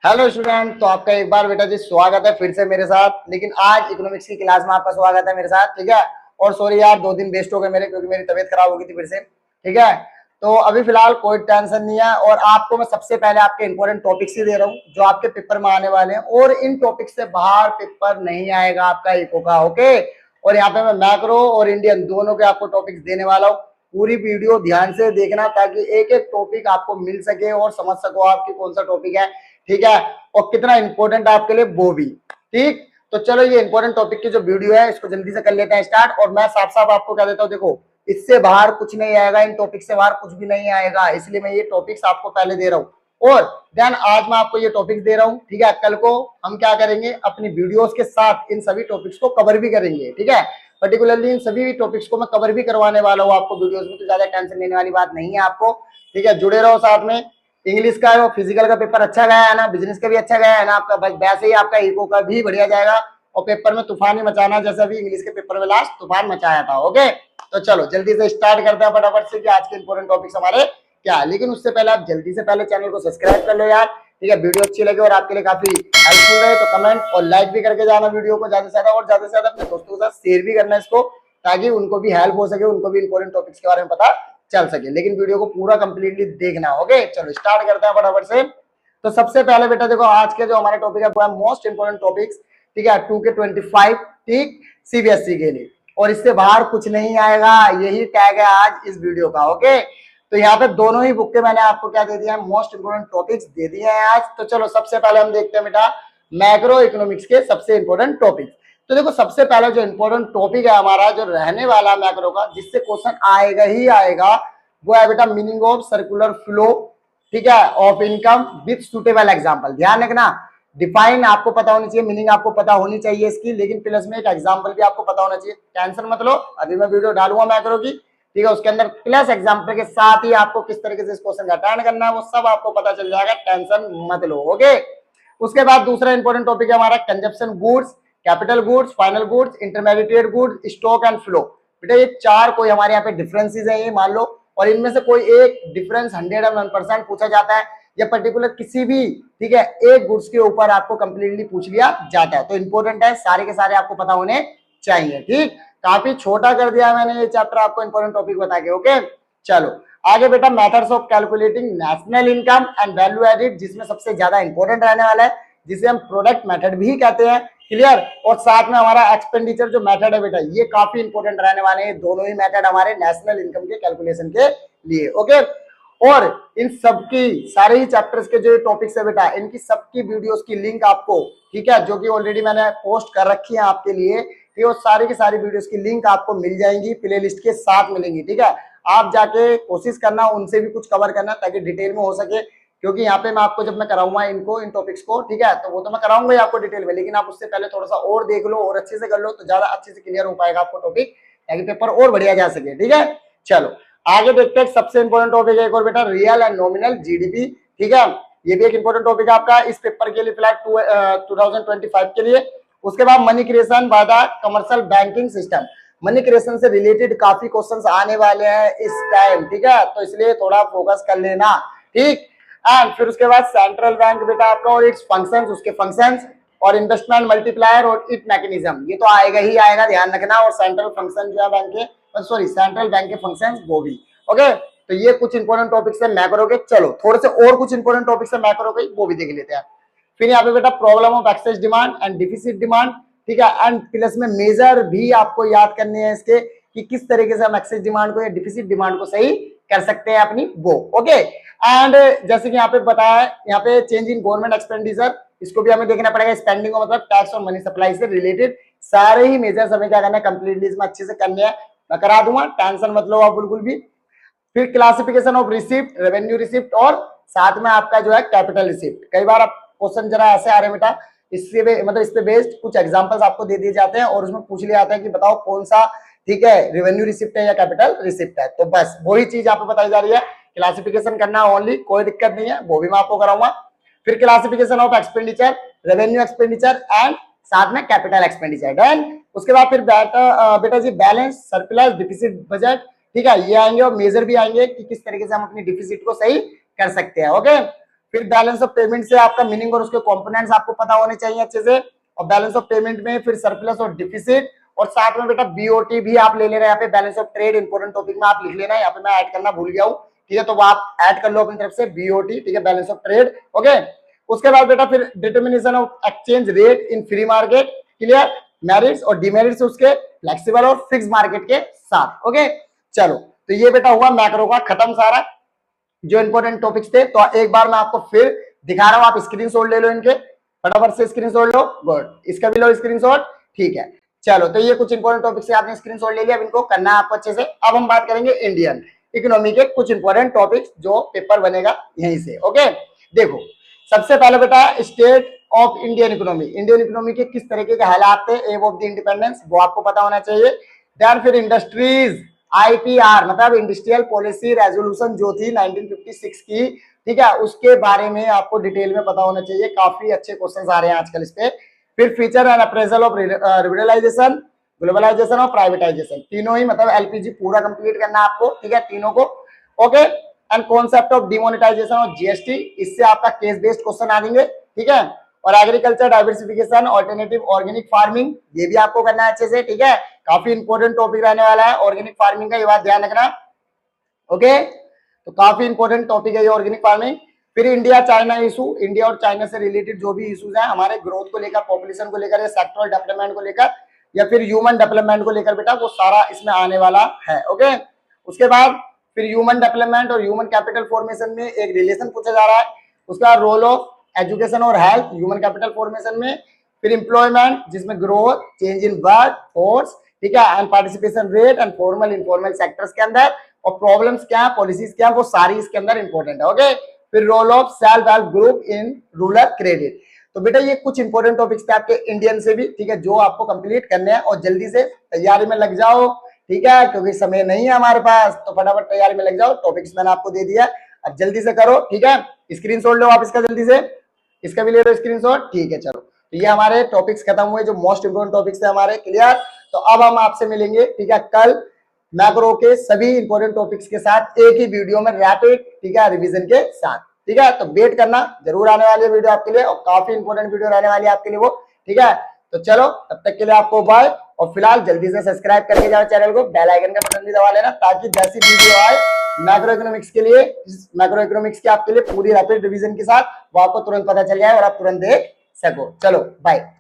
Hello student. तो आपका एक बार बेटा जी स्वागत है फिर से मेरे साथ। लेकिन आज इकोनॉमिक्स की क्लास में आपका स्वागत है मेरे साथ, ठीक है। और सॉरी यार, 2 दिन वेस्ट हो गए मेरे, क्योंकि मेरी तबीयत खराब हो गई थी फिर से, ठीक है। तो अभी फिलहाल कोई टेंशन नहीं है, और आपको मैं सबसे पहले आपके इंपॉर्टेंट टॉपिक्स ही दे रहा हूँ जो आपके पेपर में आने वाले हैं, और इन टॉपिक से बाहर पेपर नहीं आएगा आपका इको का, ओके। और यहाँ पे मैं मैक्रो और इंडियन दोनों के आपको टॉपिक्स देने वाला हूँ। पूरी वीडियो ध्यान से देखना ताकि एक एक टॉपिक आपको मिल सके और समझ सको आपकी कौन सा टॉपिक है, ठीक है, और कितना इंपॉर्टेंट है आपके लिए वो भी, ठीक। तो चलो ये इंपॉर्टेंट टॉपिक की जो वीडियो है इसको जल्दी से कर लेते हैं स्टार्ट। और मैं साफ साफ आपको कह देता हूँ, देखो इससे बाहर कुछ नहीं आएगा, इन टॉपिक से बाहर कुछ भी नहीं आएगा, इसलिए मैं ये टॉपिक्स आपको पहले दे रहा हूँ। और देन आज मैं आपको ये टॉपिक दे रहा हूँ, ठीक है। कल को हम क्या करेंगे, अपनी वीडियोस के साथ इन सभी टॉपिक्स को कवर भी करेंगे, ठीक है। पर्टिकुलरली इन सभी टॉपिक्स को मैं कवर भी करवाने वाला हूँ आपको वीडियोस में, तो ज्यादा टेंशन लेने वाली बात नहीं है आपको, ठीक है। जुड़े रहो साथ में। इंग्लिश का और फिजिकल का पेपर अच्छा गया है ना, बिजनेस का भी अच्छा गया है ना आपका, बस वैसे ही आपका इको का भी बढ़िया जाएगा, और पेपर में तूफान ही मचाना, जैसे अभी इंग्लिश के पेपर में लास्ट तूफान मचाया था, ओके। तो चलो जल्दी से स्टार्ट करते हैं फटाफट से कि आज के इंपॉर्टेंट टॉपिक्स हमारे क्या है। लेकिन उससे पहले आप जल्दी से पहले चैनल को सब्सक्राइब कर लो यार, ठीक है। वीडियो अच्छी लगे और आपके लिए काफी हेल्पफुल रहे तो कमेंट और लाइक भी करके जाना वीडियो को ज्यादा से ज्यादा, और ज्यादा से ज्यादा अपने दोस्तों के साथ शेयर भी करना इसको, ताकि उनको भी हेल्प हो सके, उनको भी इंपॉर्टेंट टॉपिक्स के बारे में पता चल सके। लेकिन वीडियो को पूरा कंप्लीटली देखना, ओके। चलो स्टार्ट करते हैं फटाफट से। तो सबसे पहले बेटा देखो, आज के जो हमारे टॉपिक है वो है मोस्ट इंपोर्टेंट टॉपिक्स, ठीक है, 2K25, ठीक, सीबीएसई के लिए, और इससे बाहर कुछ नहीं आएगा, यही टैग है आज इस वीडियो का, ओके। तो यहाँ पे दोनों ही बुक के मैंने आपको क्या दे दिया है, मोस्ट इंपोर्टेंट टॉपिक्स दे दिए हैं आज। तो चलो सबसे पहले हम देखते हैं बेटा मैक्रो इकोनॉमिक्स के सबसे इंपोर्टेंट टॉपिक। तो देखो सबसे पहले जो इंपॉर्टेंट टॉपिक है हमारा, जो रहने वाला मैक्रो का, जिससे क्वेश्चन आएगा ही आएगा, वो है बेटा मीनिंग ऑफ सर्कुलर फ्लो, ठीक है, of income with suitable example. ध्यान रखना, डिफाइन आपको पता होनी चाहिए, मीनिंग आपको पता होनी चाहिए इसकी, लेकिन प्लस में एक एग्जांपल भी आपको पता होना चाहिए। टेंशन मत लो, अभी मैं वीडियो डालूंगा मैक्रो की, ठीक है, उसके अंदर प्लस एग्जांपल के साथ ही आपको किस तरीके से इस क्वेश्चन का अटेंड करना है वो सब आपको पता चल जाएगा, टेंशन मत लो, ओके। उसके बाद दूसरा इंपॉर्टेंट टॉपिक है हमारा consumption goods, capital goods, final goods, intermediate goods, stock and flow. बेटा ये चार कोई हमारे यहाँ पे डिफरेंसेस है, ये मान लो, और इनमें से कोई एक डिफरेंस 101% पूछा जाता है, या पर्टिकुलर किसी भी, ठीक है, एक गुड्स के ऊपर आपको कंप्लीटली पूछ लिया जाता है। तो इंपॉर्टेंट है, सारे के सारे आपको पता होने चाहिए, ठीक। काफी छोटा कर दिया मैंने ये चैप्टर आपको इंपॉर्टेंट टॉपिक बता के, ओके। चलो आगे बेटा methods of calculating national income and value added, जिसमें सबसे ज्यादा इंपॉर्टेंट रहने वाला है, जिसे हम प्रोडक्ट मेथड भी कहते हैं, क्लियर। और साथ में हमारा एक्सपेंडिचर जो मेथड है बेटा, ये काफी इंपॉर्टेंट रहने वाले हैं, दोनों ही मेथड हमारे नेशनल इनकम के कैलकुलेशन के लिए, ओके। और इन सबकी सारे ही चैप्टर्स के जो टॉपिक्स है बेटा, इनकी सबकी वीडियोस की लिंक आपको, ठीक है, जो कि ऑलरेडी मैंने पोस्ट कर रखी है आपके लिए, कि वो सारी की सारी वीडियोस की लिंक आपको मिल जाएंगी, प्लेलिस्ट के साथ मिलेंगी, ठीक है। आप जाके कोशिश करना उनसे भी कुछ कवर करना, ताकि डिटेल में हो सके, क्योंकि यहाँ पे मैं आपको जब मैं कराऊंगा इनको, इन टॉपिक्स को, ठीक है, तो वो तो मैं कराऊंगा ही आपको डिटेल में, लेकिन आप उससे पहले थोड़ा सा और देख लो और अच्छे से कर लो, तो ज्यादा अच्छे से क्लियर हो पाएगा आपको टॉपिक, ताकि पेपर और बढ़िया जा सके, ठीक है। चलो आगे देखते हैं, सबसे इंपॉर्टेंट टॉपिक है एक और बेटा, रियल एंड नॉमिनल जीडीपी, ठीक है। ये भी एक इंपॉर्टेंट टॉपिक है आपका इस पेपर के लिए, फिलहाल 2025 के लिए। उसके बाद money creation by the commercial banking system, money creation से रिलेटेड काफी क्वेश्चंस आने वाले हैं इस टाइम, ठीक है, तो इसलिए थोड़ा फोकस कर लेना, ठीक। एंड फिर उसके बाद सेंट्रल बैंक बेटा आपका और इट्स फंक्शंस, उसके फंक्शंस, और इन्वेस्टमेंट मल्टीप्लायर और इट मैकेनिज्म, ये तो आएगा ही आएगा, ध्यान रखना। और सेंट्रल फंक्शन जो है बैंक के, सॉरी सेंट्रल बैंक के फंक्शंस, वो भी, ओके। तो ये कुछ इंपॉर्टेंट टॉपिक्स है मैक्रो के। चलो थोड़े से और कुछ इंपॉर्टेंट टॉपिक्स है मैक्रो के, वो भी देख लेते हैं। फिर यहाँ पे बेटा problem of excess demand and deficit demand, ठीक है, एंड प्लस में मेजर भी आपको याद करने हैं इसके, कि किस तरीके से हम एक्सेस डिमांड को या डिफिसिट डिमांड को सही कर सकते हैं अपनी, वो, ओके। एंड जैसे कि यहाँ पे बताया है, यहाँ पे चेंज इन गवर्नमेंट एक्सपेंडिचर, इसको भी हमें देखना पड़ेगा, स्पेंडिंग को मतलब टैक्स और मनी सप्लाई से रिलेटेड सारे ही मेजर्स हमें क्या करना है, कंप्लीटली इसमें अच्छे से करने हैं, मैं करा दूंगा, टेंशन मत लो आप बिल्कुल भी। फिर classification of receipt, revenue receipt, और साथ में आपका जो है कैपिटल रिसिप्ट। कई बार आप क्वेश्चन जरा ऐसे आ रहे हैं बेटा, इससे मतलब इस पे बेस्ड कुछ एग्जांपल्स आपको दे दिए जाते हैं, और उसमें पूछ लिया जाता है कि बताओ कौन सा, ठीक है, रेवेन्यू रिसिप्ट है या कैपिटल रिसिप्ट है। तो बस वही चीज आपको बताई जा रही है, क्लासिफिकेशन करना ओनली, कोई दिक्कत नहीं है, वो भी मैं आपको कराऊंगा। फिर classification of expenditure, revenue expenditure and साथ में कैपिटल एक्सपेंडिचर। देन उसके बाद फिर बेटा जी बैलेंस, सरप्लस, डिफिसिट बजट, ठीक है, ये आएंगे, और मेजर भी आएंगे कि किस तरीके से हम अपनी डिफिसिट को सही कर सकते हैं, ओके। फिर बैलेंस ऑफ पेमेंट से आपका मीनिंग और उसके कंपोनेंट्स आपको पता होने चाहिए अच्छे से। और बैलेंस ऑफ पेमेंट में फिर सरप्लस और डिफिसिट, और साथ में बेटा बीओटी भी आप ले लेना। यहाँ पे balance of trade important topic में आप लिख लेना, यहाँ पे मैं ऐड करना भूल गया हूँ, ठीक है, तो वो आप ऐड कर लो अपनी तरफ से बीओटी, ठीक है, बैलेंस ऑफ ट्रेड। ओके, उसके बाद बेटा फिर determination of exchange rate in free market, clear, merits और डिमेरिट्स उसके फ्लेक्सिबल और फिक्स मार्केट के साथ। ओके, चलो, तो ये बेटा हुआ मैक्रो का खत्म सारा जो इंपॉर्टेंट टॉपिक्स थे। तो एक बार मैं आपको फिर दिखा रहा हूं, आप स्क्रीनशॉट ले लो इनके, फटाफट से स्क्रीनशॉट लो, गुड, इसका भी लो स्क्रीनशॉट, ठीक है। चलो, तो ये कुछ इंपॉर्टेंट टॉपिक से आपने स्क्रीनशॉट ले लिया, अब इनको करना है आपको अच्छे से। अब हम बात करेंगे इंडियन इकोनॉमी के कुछ इंपॉर्टेंट टॉपिक्स जो पेपर बनेगा यहीं से। ओके, देखो, सबसे पहले बेटा state of Indian economy, Indian economy के किस तरीके के हालात थे एव ऑफ द इंडिपेंडेंस, वो आपको पता होना चाहिए। देन फिर इंडस्ट्रीज, आईपीआर मतलब इंडस्ट्रियल पॉलिसी रेजोल्यूशन जो थी 1956 की, ठीक है, उसके बारे में आपको डिटेल में पता होना चाहिए, काफी अच्छे क्वेश्चंस आ रहे हैं आजकल इस पे। फिर feature and appraisal of liberalisation, globalisation और प्राइवेटाइजेशन, तीनों ही मतलब एलपीजी पूरा कंप्लीट करना है आपको, ठीक है, तीनों को। Okay, and concept of demonetisation और जीएसटी, इससे आपका केस बेस्ड क्वेश्चन आ जाएंगे, ठीक है। और agriculture diversification, alternative organic farming, ये भी आपको करना है अच्छे से, ठीक है, काफी इंपॉर्टेंट टॉपिक रहने वाला है ऑर्गेनिक फार्मिंग का, ये बात ध्यान रखना। ओके, तो काफी इंपॉर्टेंट टॉपिक है ये ऑर्गेनिक फार्मिंग। फिर इंडिया चाइना इशू, इंडिया और चाइना से रिलेटेड जो भी इशूज हैं हमारे ग्रोथ को लेकर, पॉपुलेशन को लेकर, या सेक्टरल डेवलपमेंट को लेकर, या फिर ह्यूमन डेवलपमेंट को लेकर बेटा, वो सारा इसमें आने वाला है। ओके, उसके बाद फिर ह्यूमन डेवलपमेंट और ह्यूमन कैपिटल फॉर्मेशन में एक रिलेशन पूछा जा रहा है, उसका रोल ऑफ एजुकेशन और हेल्थ ह्यूमन कैपिटल फॉर्मेशन में। फिर एम्प्लॉयमेंट जिसमें growth, change in work force, ठीक है, and participation rate and formal informal sectors के अंदर, और प्रॉब्लम्स क्या है, पॉलिसीज क्या है, वो सारी इसके अंदर इंपॉर्टेंट है। ओके, फिर role of self help group in rural credit. तो बेटा ये कुछ इंपॉर्टेंट टॉपिक्स थे आपके इंडियन से भी, ठीक है, जो आपको कंप्लीट करने हैं, और जल्दी से तैयारी में लग जाओ, ठीक है, क्योंकि समय नहीं है हमारे पास, तो फटाफट तैयारी में लग जाओ। टॉपिक्स मैंने आपको दे दिया, अब जल्दी से करो, ठीक है, स्क्रीनशॉट लो आप इसका जल्दी से, इसका भी ले लो स्क्रीनशॉट, ठीक है। चलो, तो ये हमारे टॉपिक्स खत्म हुए जो मोस्ट इंपोर्टेंट टॉपिक्स थे हमारे, क्लियर। तो अब हम आपसे मिलेंगे, ठीक है, कल मैक्रो के सभी इंपॉर्टेंट टॉपिक्स के साथ एक ही वीडियो में रैपिड, ठीक है, रिवीजन के साथ, ठीक है। तो वेट करना, जरूर आने वाली है वीडियो आपके लिए, और काफी इंपॉर्टेंट वीडियो रहने वाली है आपके लिए वो, ठीक है। तो चलो, तब तक के लिए आपको बाय, और फिलहाल जल्दी से सब्सक्राइब करके जाओ चैनल को, बेल आइकन का बटन भी दबा लेना, ताकि जैसी वीडियो आए मैक्रो इकोनॉमिक्स के लिए, मैक्रो इकोनॉमिक्स की आपके लिए पूरी रैपिड रिवीजन के साथ, वो आपको तुरंत पता चल जाए और आप तुरंत देख सको। चलो बाय।